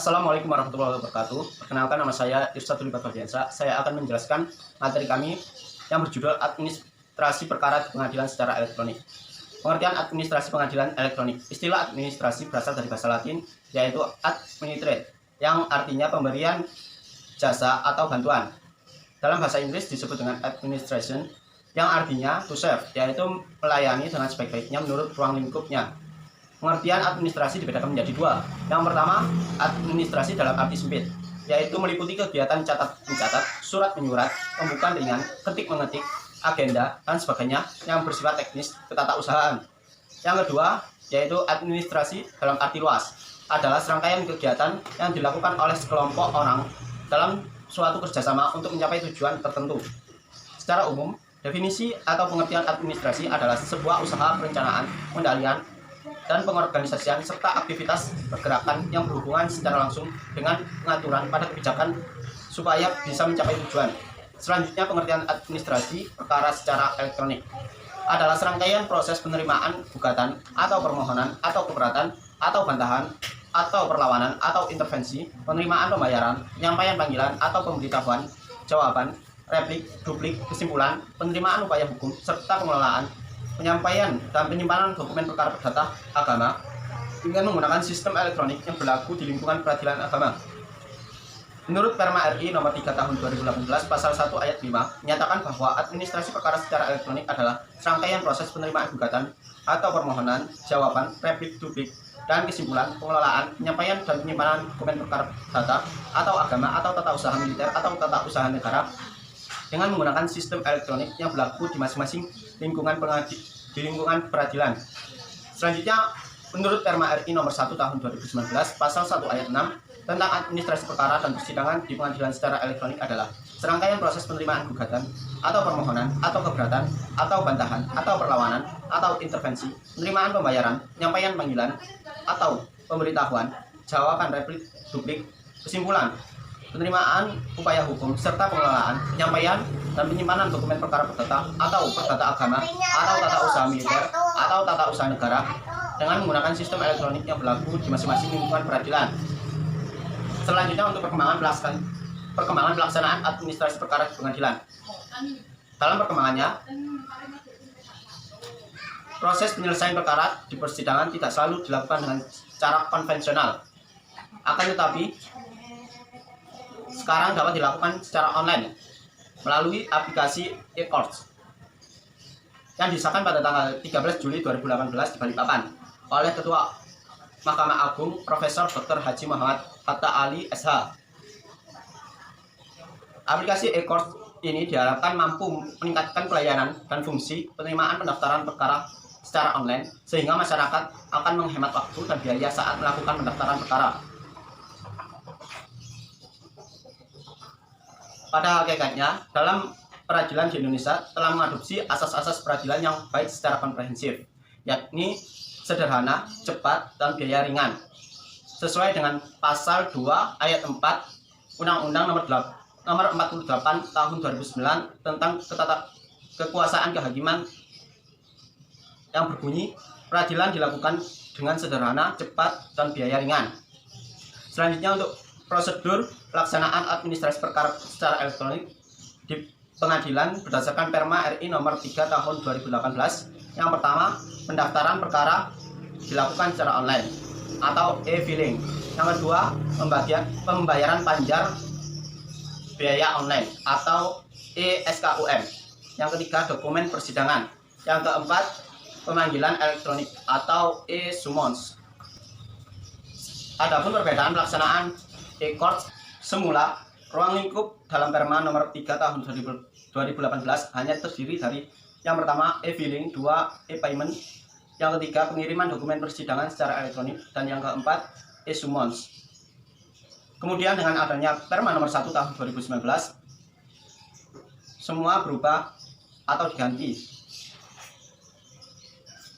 Assalamualaikum warahmatullahi wabarakatuh. Perkenalkan, nama saya Irsyadul Ibadah. Saya akan menjelaskan materi kami yang berjudul Administrasi Perkara di Pengadilan secara Elektronik. Pengertian administrasi pengadilan elektronik. Istilah administrasi berasal dari bahasa Latin, yaitu administrate, yang artinya pemberian jasa atau bantuan. Dalam bahasa Inggris disebut dengan administration, yang artinya to serve, yaitu melayani dengan sebaik-baiknya menurut ruang lingkupnya. Pengertian administrasi dibedakan menjadi dua. Yang pertama, administrasi dalam arti sempit, yaitu meliputi kegiatan catat-mencatat, surat-menyurat, pembukaan ringan, ketik-mengetik, agenda, dan sebagainya yang bersifat teknis ketatausahaan. Yang kedua, yaitu administrasi dalam arti luas, adalah serangkaian kegiatan yang dilakukan oleh sekelompok orang dalam suatu kerjasama untuk mencapai tujuan tertentu. Secara umum, definisi atau pengertian administrasi adalah sebuah usaha perencanaan, pendalian, dan pengorganisasian serta aktivitas pergerakan yang berhubungan secara langsung dengan pengaturan pada kebijakan supaya bisa mencapai tujuan. Selanjutnya, pengertian administrasi perkara secara elektronik adalah serangkaian proses penerimaan gugatan atau permohonan atau keberatan atau bantahan atau perlawanan atau intervensi, penerimaan pembayaran, penyampaian panggilan atau pemberitahuan, jawaban, replik, duplik, kesimpulan, penerimaan upaya hukum, serta pengelolaan, penyampaian dan penyimpanan dokumen perkara perdata agama dengan menggunakan sistem elektronik yang berlaku di lingkungan peradilan agama. Menurut Perma RI nomor 3 tahun 2018 pasal 1 ayat 5 menyatakan bahwa administrasi perkara secara elektronik adalah serangkaian proses penerimaan gugatan atau permohonan, jawaban, replik, duplik, dan kesimpulan, pengelolaan, penyampaian dan penyimpanan dokumen perkara perdata atau agama atau tata usaha militer atau tata usaha negara dengan menggunakan sistem elektronik yang berlaku di masing-masing lingkungan peradilan. Selanjutnya, menurut Perma RI nomor 1 tahun 2019 pasal 1 ayat 6 tentang administrasi perkara dan persidangan di pengadilan secara elektronik adalah serangkaian proses penerimaan gugatan atau permohonan atau keberatan atau bantahan atau perlawanan atau intervensi, penerimaan pembayaran, penyampaian panggilan atau pemberitahuan, jawaban, replik, duplik, kesimpulan, penerimaan upaya hukum serta pengelolaan, penyampaian dan penyimpanan dokumen perkara perdata atau perdata agama atau tata usaha militer atau tata usaha negara dengan menggunakan sistem elektronik yang berlaku di masing-masing lingkungan peradilan. Selanjutnya, untuk perkembangan pelaksanaan administrasi perkara di pengadilan. Dalam perkembangannya, proses penyelesaian perkara di persidangan tidak selalu dilakukan dengan cara konvensional. Akan tetapi, sekarang dapat dilakukan secara online melalui aplikasi e-courts yang disahkan pada tanggal 13 Juli 2018 di Balikpapan oleh Ketua Mahkamah Agung Profesor Dr. Haji Muhammad Hatta Ali SH. Aplikasi e-courts ini diharapkan mampu meningkatkan pelayanan dan fungsi penerimaan pendaftaran perkara secara online sehingga masyarakat akan menghemat waktu dan biaya saat melakukan pendaftaran perkara. Pada hakikatnya, dalam peradilan di Indonesia telah mengadopsi asas-asas peradilan yang baik secara komprehensif, yakni sederhana, cepat, dan biaya ringan. Sesuai dengan pasal 2 ayat 4 Undang-Undang nomor 48 tahun 2009 tentang kekuasaan kehakiman yang berbunyi, peradilan dilakukan dengan sederhana, cepat, dan biaya ringan. Selanjutnya, untuk prosedur pelaksanaan administrasi perkara secara elektronik di pengadilan berdasarkan Perma RI nomor 3 tahun 2018. Yang pertama, pendaftaran perkara dilakukan secara online atau e-filing. Yang kedua, pembayaran panjar biaya online atau e-SKUM. Yang ketiga, dokumen persidangan. Yang keempat, pemanggilan elektronik atau e-summons. Adapun perbedaan pelaksanaan e-courts, semula ruang lingkup dalam Perma nomor 3 tahun 2018 hanya terdiri dari yang pertama e-filing, 2 e-payment, yang ketiga pengiriman dokumen persidangan secara elektronik, dan yang keempat e-summons. Kemudian dengan adanya Perma nomor 1 tahun 2019, semua berubah atau diganti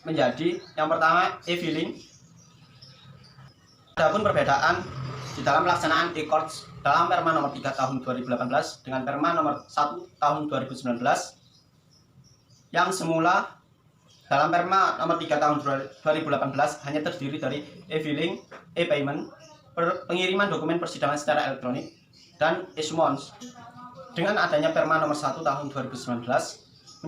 menjadi yang pertama e-filing. Adapun perbedaan di dalam pelaksanaan e-courts dalam Perma nomor 3 tahun 2018 dengan Perma nomor 1 tahun 2019, yang semula dalam Perma nomor 3 tahun 2018 hanya terdiri dari e-filing, e-payment, pengiriman dokumen persidangan secara elektronik, dan e-summons. Dengan adanya Perma nomor 1 tahun 2019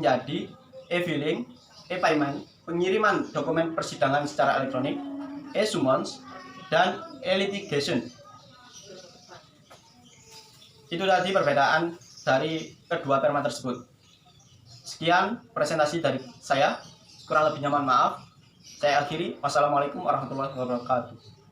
menjadi e-filing, e-payment, pengiriman dokumen persidangan secara elektronik, e-summons, dan e-litigation. Itu tadi perbedaan dari kedua perma tersebut. Sekian presentasi dari saya, kurang lebihnya mohon maaf. Saya akhiri. Wassalamualaikum warahmatullahi wabarakatuh.